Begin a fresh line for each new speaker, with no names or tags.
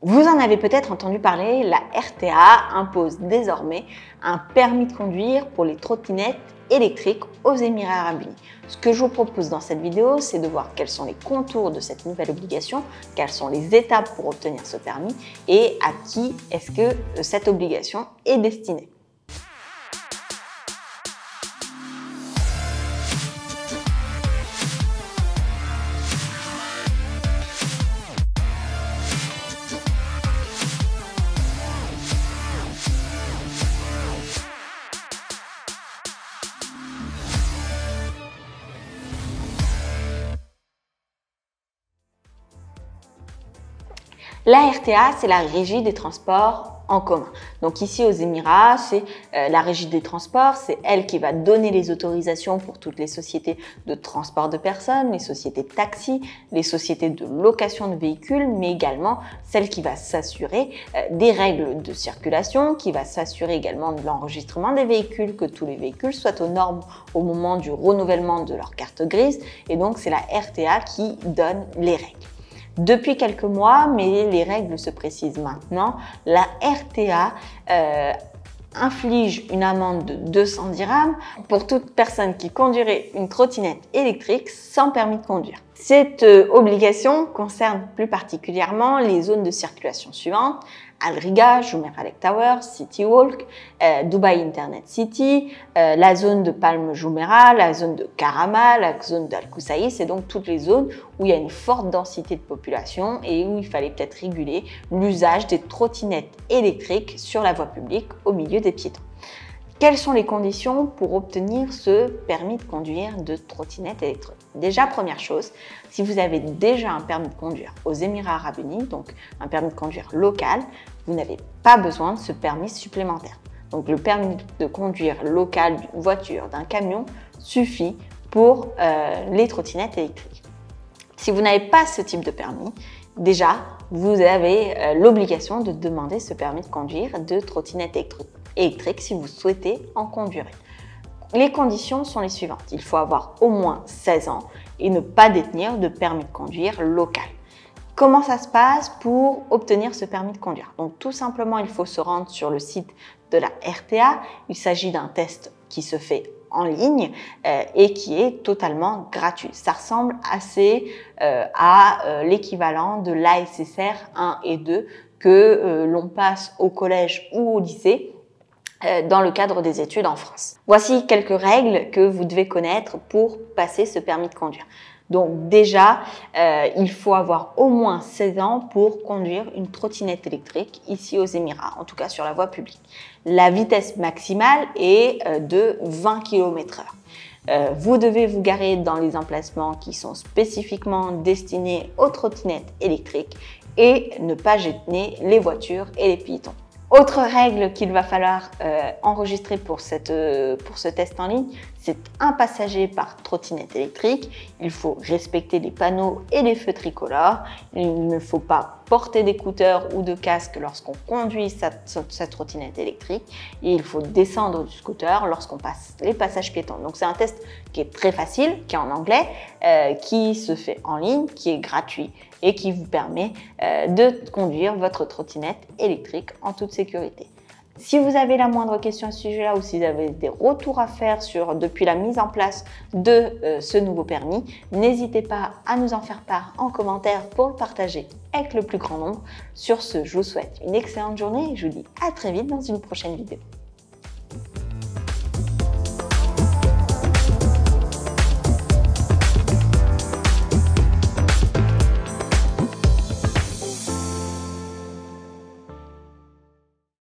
Vous en avez peut-être entendu parler, la RTA impose désormais un permis de conduire pour les trottinettes électriques aux Émirats Arabes Unis. Ce que je vous propose dans cette vidéo, c'est de voir quels sont les contours de cette nouvelle obligation, quelles sont les étapes pour obtenir ce permis et à qui est-ce que cette obligation est destinée. La RTA, c'est la Régie des transports en commun. Donc ici aux Émirats, c'est la Régie des transports, c'est elle qui va donner les autorisations pour toutes les sociétés de transport de personnes, les sociétés de taxi, les sociétés de location de véhicules, mais également celle qui va s'assurer des règles de circulation, qui va s'assurer également de l'enregistrement des véhicules, que tous les véhicules soient aux normes au moment du renouvellement de leur carte grise. Et donc c'est la RTA qui donne les règles. Depuis quelques mois, mais les règles se précisent maintenant, la RTA inflige une amende de 200 dirhams pour toute personne qui conduirait une trottinette électrique sans permis de conduire. Cette obligation concerne plus particulièrement les zones de circulation suivantes: Al Riga, Jumeirah Lake Tower, City Walk, Dubai Internet City, la zone de Palm Jumeirah, la zone de Karama, la zone d'Al Qusaïs, c'est donc toutes les zones où il y a une forte densité de population et où il fallait peut-être réguler l'usage des trottinettes électriques sur la voie publique au milieu des piétons. Quelles sont les conditions pour obtenir ce permis de conduire de trottinette électrique? Déjà, première chose, si vous avez déjà un permis de conduire aux Émirats Arabes Unis, donc un permis de conduire local, vous n'avez pas besoin de ce permis supplémentaire. Donc le permis de conduire local d'une voiture, d'un camion suffit pour les trottinettes électriques. Si vous n'avez pas ce type de permis, déjà, vous avez l'obligation de demander ce permis de conduire de trottinette électrique si vous souhaitez en conduire. Les conditions sont les suivantes. Il faut avoir au moins 16 ans et ne pas détenir de permis de conduire local. Comment ça se passe pour obtenir ce permis de conduire? Donc tout simplement, il faut se rendre sur le site de la RTA. Il s'agit d'un test qui se fait en ligne et qui est totalement gratuit. Ça ressemble assez à l'équivalent de l'ASSR 1 et 2 que l'on passe au collège ou au lycée dans le cadre des études en France. Voici quelques règles que vous devez connaître pour passer ce permis de conduire. Donc déjà, il faut avoir au moins 16 ans pour conduire une trottinette électrique ici aux Émirats, en tout cas sur la voie publique. La vitesse maximale est de 20 km/h. Vous devez vous garer dans les emplacements qui sont spécifiquement destinés aux trottinettes électriques et ne pas gêner les voitures et les piétons. Autre règle qu'il va falloir enregistrer pour ce test en ligne, c'est un passager par trottinette électrique. Il faut respecter les panneaux et les feux tricolores. Il ne faut pas porter d'écouteurs ou de casque lorsqu'on conduit sa trottinette électrique. Et il faut descendre du scooter lorsqu'on passe les passages piétons. Donc c'est un test qui est très facile, qui est en anglais, qui se fait en ligne, qui est gratuit et qui vous permet de conduire votre trottinette électrique en toute sécurité. Si vous avez la moindre question à ce sujet-là ou si vous avez des retours à faire depuis la mise en place de ce nouveau permis, n'hésitez pas à nous en faire part en commentaire pour le partager avec le plus grand nombre. Sur ce, je vous souhaite une excellente journée et je vous dis à très vite dans une prochaine vidéo.